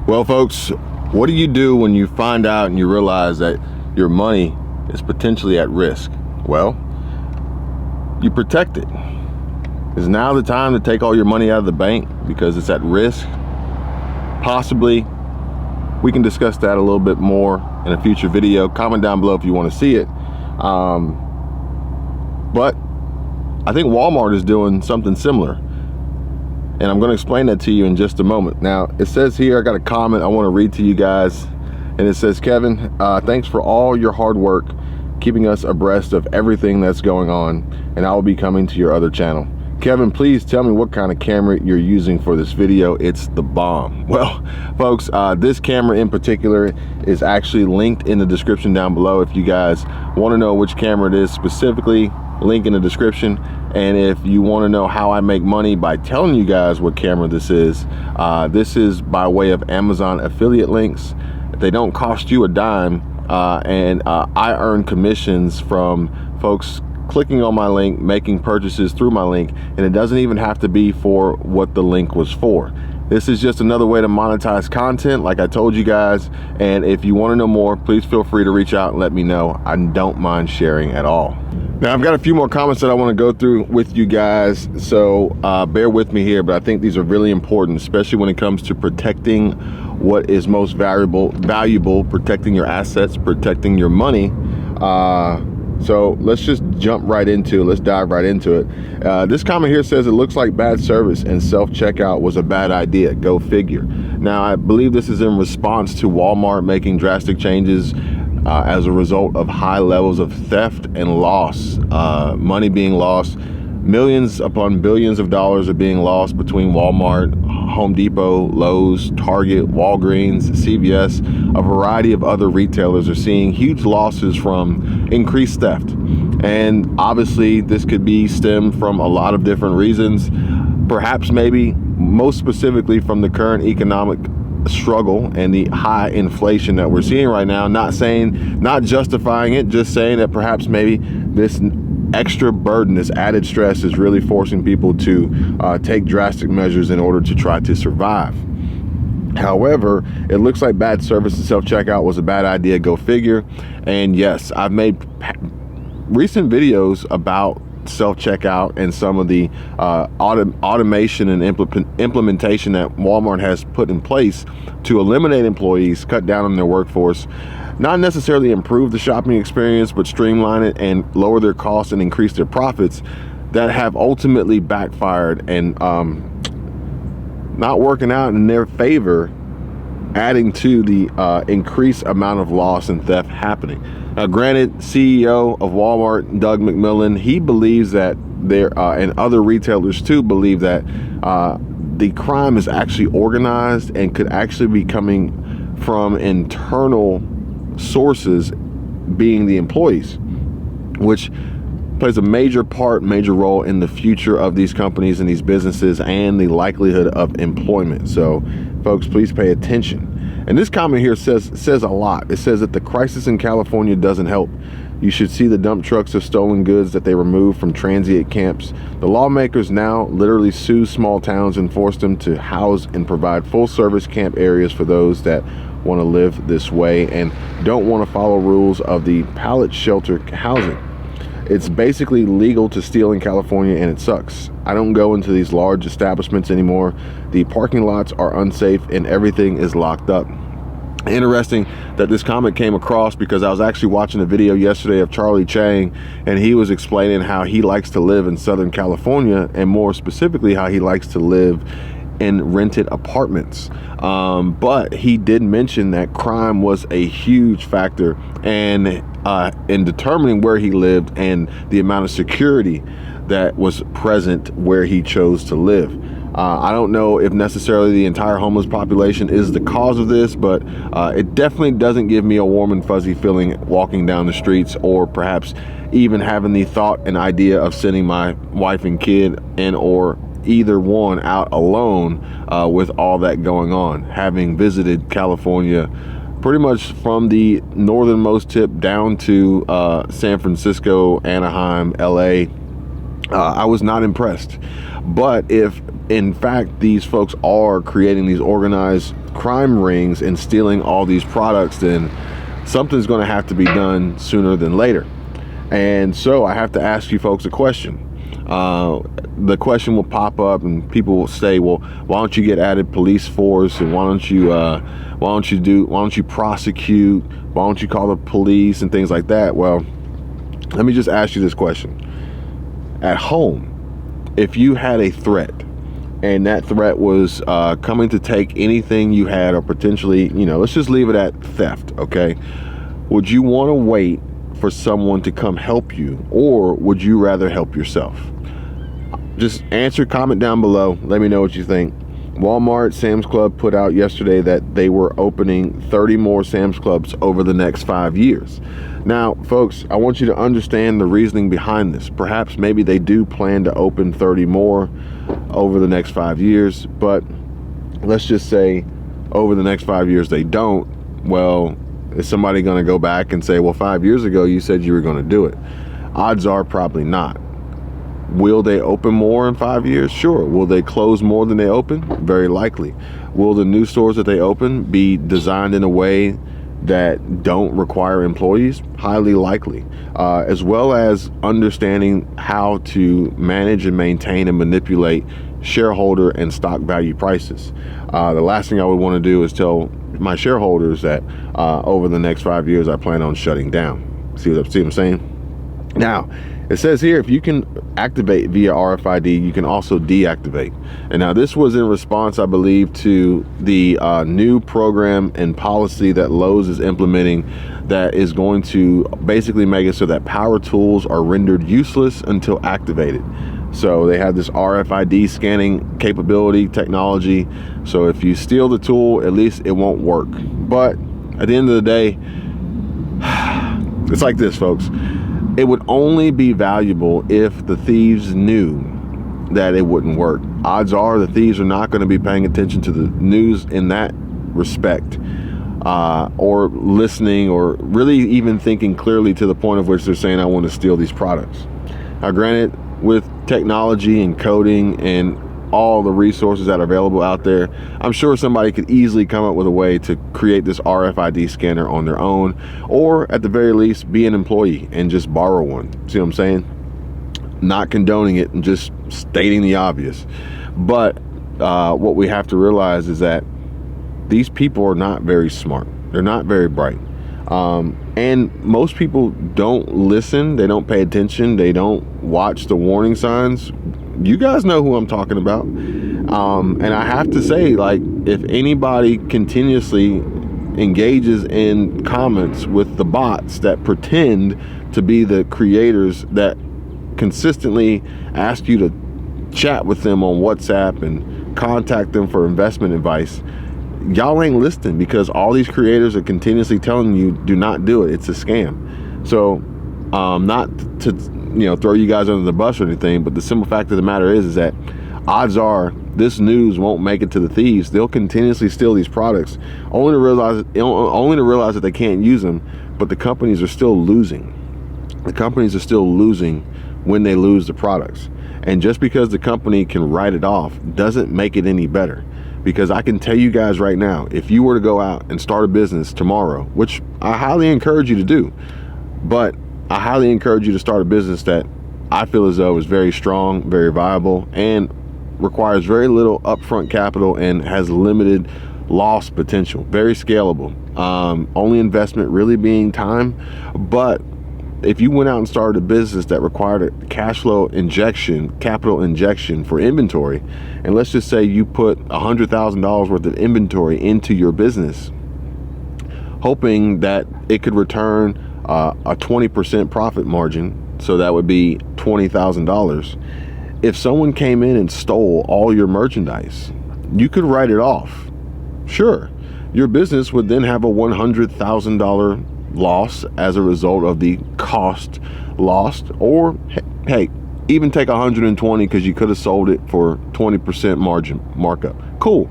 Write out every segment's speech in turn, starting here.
Well, folks, what do you do when you find out and you realize that your money is potentially at risk? Well, you protect it. Is now the time to take all your money out of the bank because it's at risk? Possibly. We can discuss that a little bit more in a future video. Comment down below if you want to see it. But I think Walmart is doing something similar, and I'm going to explain that to you in just a moment. Now, it says here, I got a comment I want to read to you guys, and it says, Kevin, thanks for all your hard work keeping us abreast of everything that's going on, and I will be coming to your other channel. Kevin, please tell me what kind of camera you're using for this video. It's the bomb. Well, folks, this camera in particular is actually linked in the description down below. If you guys want to know which camera it is specifically, link in the description. And if you want to know how I make money by telling you guys what camera this is by way of Amazon affiliate links. They don't cost you a dime, and I earn commissions from folks clicking on my link, making purchases through my link, and it doesn't even have to be for what the link was for. This is just another way to monetize content, like I told you guys. And if you want to know more, please feel free to reach out and let me know. I don't mind sharing at all. Now, I've got a few more comments that I want to go through with you guys, so bear with me here, but I think these are really important, especially when it comes to protecting what is most valuable, protecting your assets, protecting your money. So let's just jump right into it. Let's dive right into it. This comment here says, it looks like bad service and self-checkout was a bad idea. Go figure. Now, I believe this is in response to Walmart making drastic changes as a result of high levels of theft and loss, money being lost. Millions upon billions of dollars are being lost between Walmart, Home Depot, Lowe's, Target, Walgreens, CVS. A variety of other retailers are seeing huge losses from increased theft. And obviously this could be stemmed from a lot of different reasons. Perhaps maybe most specifically from the current economic struggle and the high inflation that we're seeing right now. Not justifying it, just saying that perhaps maybe this extra burden, this added stress is really forcing people to take drastic measures in order to try to survive. However, it looks like bad service and self-checkout was a bad idea. Go figure. And yes, I've made recent videos about self-checkout and some of the automation and implementation that Walmart has put in place to eliminate employees, cut down on their workforce, not necessarily improve the shopping experience, but streamline it and lower their costs and increase their profits, that have ultimately backfired and not working out in their favor, adding to the increased amount of loss and theft happening. Now, granted, CEO of Walmart, Doug McMillon, he believes that there, and other retailers too, believe that the crime is actually organized and could actually be coming from internal sources, being the employees, which plays a major role in the future of these companies and these businesses and the likelihood of employment. So folks, please pay attention. And this comment here says a lot. It says that the crisis in California doesn't help. You should see the dump trucks of stolen goods that they removed from transient camps. The lawmakers now literally sue small towns and force them to house and provide full service camp areas for those that want to live this way and don't want to follow rules of the pallet shelter housing. It's basically legal to steal in California, and it sucks. I don't go into these large establishments anymore. The parking lots are unsafe and everything is locked up. Interesting that this comment came across because I was actually watching a video yesterday of Charlie Chang, and he was explaining how he likes to live in Southern California, and more specifically how he likes to live in rented apartments. But he did mention that crime was a huge factor and in determining where he lived and the amount of security that was present where he chose to live. I don't know if necessarily the entire homeless population is the cause of this, but it definitely doesn't give me a warm and fuzzy feeling walking down the streets, or perhaps even having the thought and idea of sending my wife and kid and or either one out alone with all that going on, having visited California pretty much from the northernmost tip down to San Francisco, Anaheim, LA, I was not impressed. But if in fact these folks are creating these organized crime rings and stealing all these products, then something's going to have to be done sooner than later. And so I have to ask you folks a question. The question will pop up and people will say, well, why don't you get added police force, and why don't you prosecute, why don't you call the police and things like that? Well, let me just ask you this question. At home, if you had a threat and that threat was coming to take anything you had, or potentially, let's just leave it at theft, okay? Would you want to wait for someone to come help you, or would you rather help yourself? Just answer, comment down below. Let me know what you think. Walmart, Sam's Club put out yesterday that they were opening 30 more Sam's Clubs over the next 5 years. Now, folks, I want you to understand the reasoning behind this. Perhaps maybe they do plan to open 30 more over the next 5 years, but let's just say over the next 5 years they don't. Well, is somebody going to go back and say, well, 5 years ago you said you were going to do it? Odds are probably not. Will they open more in 5 years? Sure. Will they close more than they open? Very likely. Will the new stores that they open be designed in a way that don't require employees? Highly likely. As well as understanding how to manage and maintain and manipulate shareholder and stock value prices. The last thing I would want to do is tell my shareholders that over the next 5 years I plan on shutting down. See what I'm saying? Now, it says here, if you can activate via RFID, you can also deactivate. And now this was in response, I believe, to the new program and policy that Lowe's is implementing that is going to basically make it so that power tools are rendered useless until activated. So they have this RFID scanning capability technology. So if you steal the tool, at least it won't work. But at the end of the day, it's like this, folks. It would only be valuable if the thieves knew that it wouldn't work. Odds are the thieves are not going to be paying attention to the news in that respect, or listening, or really even thinking clearly to the point of which they're saying, I want to steal these products. Now, granted, with technology and coding and all the resources that are available out there, I'm sure somebody could easily come up with a way to create this RFID scanner on their own, or at the very least be an employee and just borrow one. See what I'm saying? Not condoning it and just stating the obvious. But what we have to realize is that these people are not very smart. They're not very bright. And most people don't listen. They don't pay attention. They don't watch the warning signs. You guys know who I'm talking about. And I have to say, like, if anybody continuously engages in comments with the bots that pretend to be the creators, that consistently ask you to chat with them on WhatsApp and contact them for investment advice, y'all ain't listening, because all these creators are continuously telling you, do not do it. It's a scam. So not to throw you guys under the bus or anything, but the simple fact of the matter is that odds are this news won't make it to the thieves. They'll continuously steal these products only to realize that they can't use them. But the companies are still losing. The companies are still losing when they lose the products. And just because the company can write it off doesn't make it any better. Because I can tell you guys right now, if you were to go out and start a business tomorrow, which I highly encourage you to do, but I highly encourage you to start a business that I feel as though is very strong, very viable, and requires very little upfront capital and has limited loss potential, very scalable. Only investment really being time. But if you went out and started a business that required a cash flow injection, capital injection for inventory, and let's just say you put $100,000 worth of inventory into your business, hoping that it could return a 20% profit margin, so that would be $20,000. If someone came in and stole all your merchandise, you could write it off. Sure, your business would then have a $100,000 loss as a result of the cost lost, or hey, even take 120 because you could have sold it for 20% margin markup. Cool.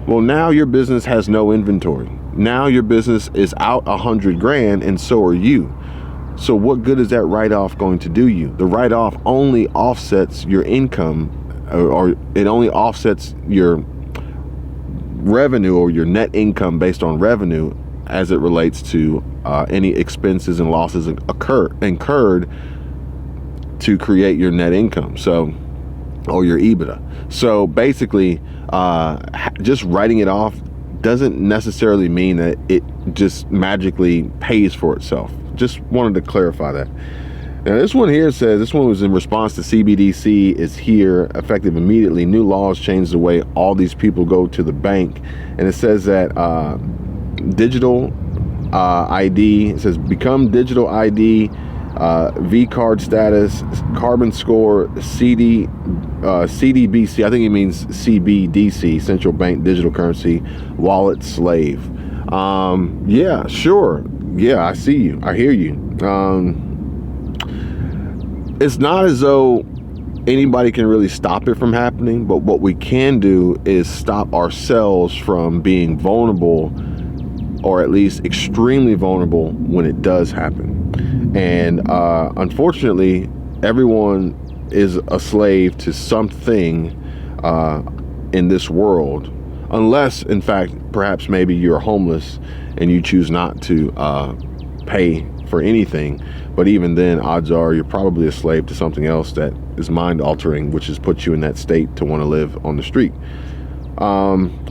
Well, now your business has no inventory. Now your business is out 100 grand, and so are you. So what good is that write-off going to do you? The write-off only offsets your income, or it only offsets your revenue or your net income based on revenue as it relates to any expenses and losses incurred to create your net income, so, or your EBITDA. So basically, just writing it off doesn't necessarily mean that it just magically pays for itself. Just wanted to clarify that. Now this one here says, this one was in response to CBDC is here, effective immediately. New laws change the way all these people go to the bank. And it says that digital ID, it says become digital ID, V-card status, carbon score, CDBC, I think it means CBDC, central bank digital currency, wallet slave. Yeah, sure. Yeah, I see you. I hear you. It's not as though anybody can really stop it from happening, but what we can do is stop ourselves from being vulnerable, or at least extremely vulnerable, when it does happen. And unfortunately, everyone is a slave to something in this world, unless, in fact, perhaps maybe you're homeless and you choose not to pay for anything. But even then, odds are you're probably a slave to something else that is mind altering, which has put you in that state to want to live on the street.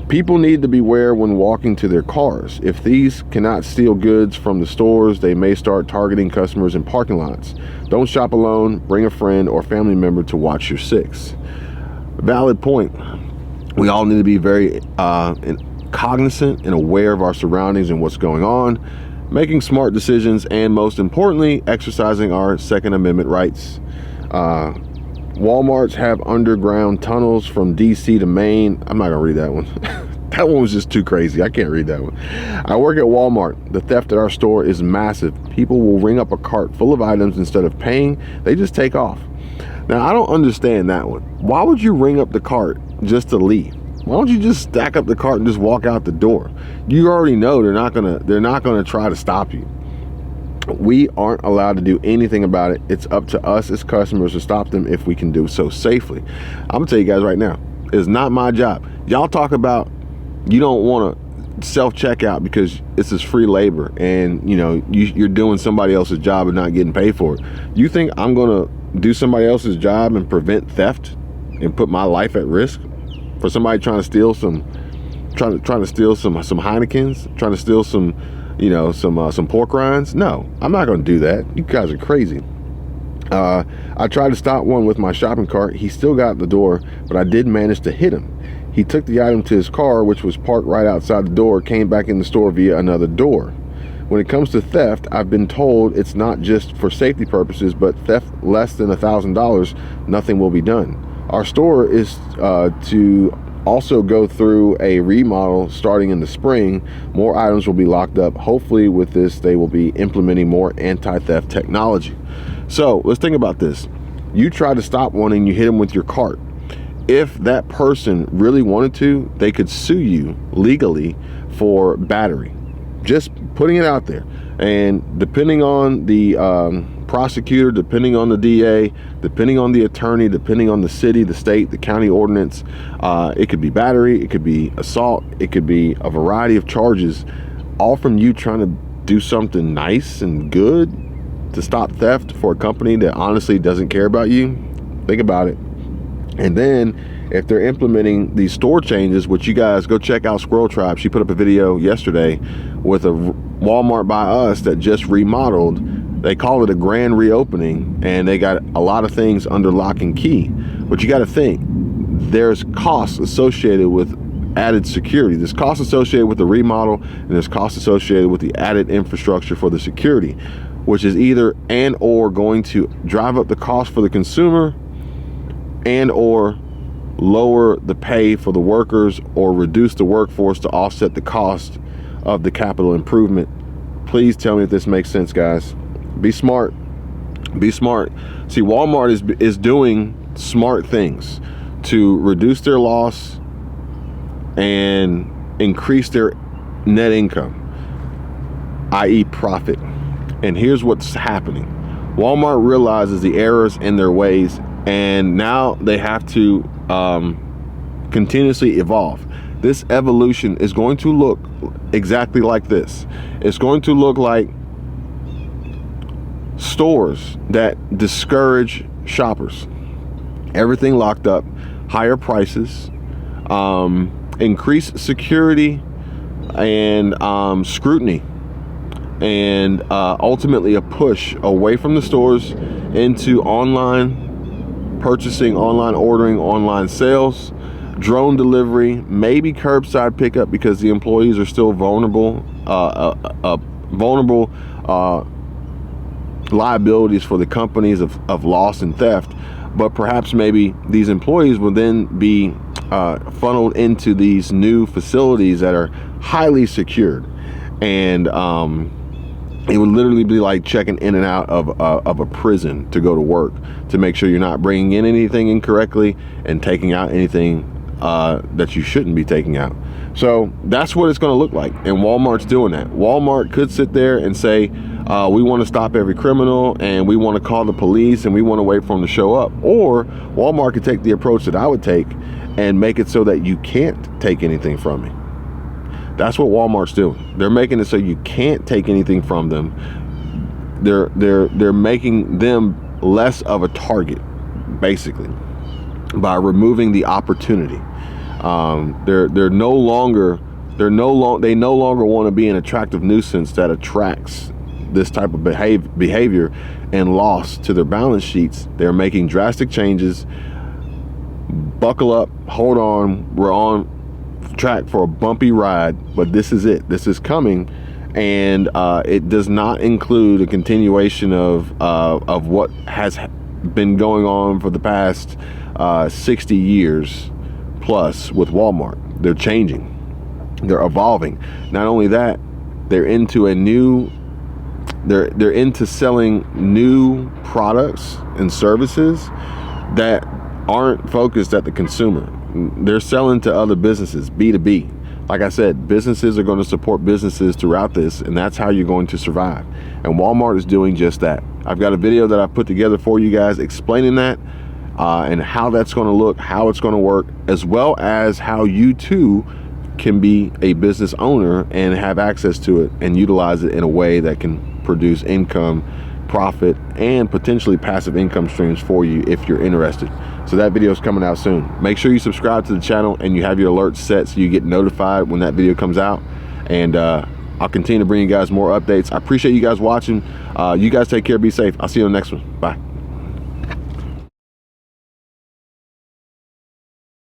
People need to beware when walking to their cars. If thieves cannot steal goods from the stores, they may start targeting customers in parking lots. Don't shop alone. Bring a friend or family member to watch your six. Valid point. We all need to be very cognizant and aware of our surroundings and what's going on, making smart decisions, and most importantly, exercising our Second Amendment rights. Walmarts have underground tunnels from DC to Maine. I'm not gonna read that one. That one was just too crazy. I can't read that one. I work at Walmart. The theft at our store is massive. People will ring up a cart full of items instead of paying. They just take off. Now, I don't understand that one. Why would you ring up the cart just to leave? Why don't you just stack up the cart and just walk out the door? You already know they're not gonna try to stop you. We aren't allowed to do anything about it. It's up to us as customers to stop them if we can do so safely. I'm gonna tell you guys right now, it's not my job. Y'all talk about you don't want to self-checkout because this is free labor, and you know you're doing somebody else's job and not getting paid for it. You think I'm gonna do somebody else's job and prevent theft and put my life at risk for somebody trying to steal some Heinekens, trying to steal some pork rinds? No, I'm not going to do that. You guys are crazy. I tried to stop one with my shopping cart. He still got the door, but I did manage to hit him. He took the item to his car, which was parked right outside the door, came back in the store via another door. When it comes to theft, I've been told it's not just for safety purposes, but theft less than $1,000, nothing will be done. Our store is to also go through a remodel starting in the spring. More items will be locked up. Hopefully with this, they will be implementing more anti-theft technology. So let's think about this. You try to stop one and you hit them with your cart. If that person really wanted to, they could sue you legally for battery. Just putting it out there. And depending on the prosecutor, depending on the DA, depending on the attorney, depending on the city, the state, the county ordinance, it could be battery, it could be assault, it could be a variety of charges, all from you trying to do something nice and good to stop theft for a company that honestly doesn't care about you. Think about it. And then if they're implementing these store changes, which you guys go check out Squirrel Tribe. She put up a video yesterday with a Walmart by us that just remodeled. They call it a grand reopening, and they got a lot of things under lock and key. But you got to think, there's costs associated with added security. There's costs associated with the remodel, and there's costs associated with the added infrastructure for the security, which is either and or going to drive up the cost for the consumer and or lower the pay for the workers or reduce the workforce to offset the cost of the capital improvement. Please tell me if this makes sense, guys. Be smart. Be smart. See, Walmart is doing smart things to reduce their loss and increase their net income, i.e. profit. And here's what's happening. Walmart realizes the errors in their ways, and now they have to continuously evolve. This evolution is going to look exactly like this. It's going to look like stores that discourage shoppers. Everything locked up, higher prices, increased security and scrutiny, and ultimately a push away from the stores into online purchasing, online ordering, online sales, drone delivery, maybe curbside pickup because the employees are still vulnerable, liabilities for the companies of loss and theft. But perhaps maybe these employees will then be funneled into these new facilities that are highly secured, and it would literally be like checking in and out of a prison to go to work, to make sure you're not bringing in anything incorrectly and taking out anything that you shouldn't be taking out. So that's what it's going to look like, and Walmart's doing that. Walmart could sit there and say, we want to stop every criminal, and we want to call the police, and we want to wait for them to show up. Or Walmart could take the approach that I would take and make it so that you can't take anything from me. That's what Walmart's doing. They're making it so you can't take anything from them. They're making them less of a target, basically, by removing the opportunity. They no longer want to be an attractive nuisance that attracts this type of behavior and loss to their balance sheets. They're making drastic changes. Buckle up, hold on, we're on track for a bumpy ride, but this is it. This is coming, and it does not include a continuation of what has been going on for the past 60 years plus with Walmart. They're changing, they're evolving. Not only that, they're into they're into selling new products and services that aren't focused at the consumer. They're selling to other businesses, B2B. Like I said, businesses are going to support businesses throughout this, and that's how you're going to survive. And Walmart is doing just that. I've got a video that I put together for you guys explaining that, and how that's going to look, how it's going to work, as well as how you too can be a business owner and have access to it and utilize it in a way that can produce income, profit, and potentially passive income streams for you if you're interested. So that video is coming out soon. Make sure you subscribe to the channel and you have your alerts set so you get notified when that video comes out. And I'll continue to bring you guys more updates. I appreciate you guys watching. You guys take care, be safe. I'll see you on the next one. Bye.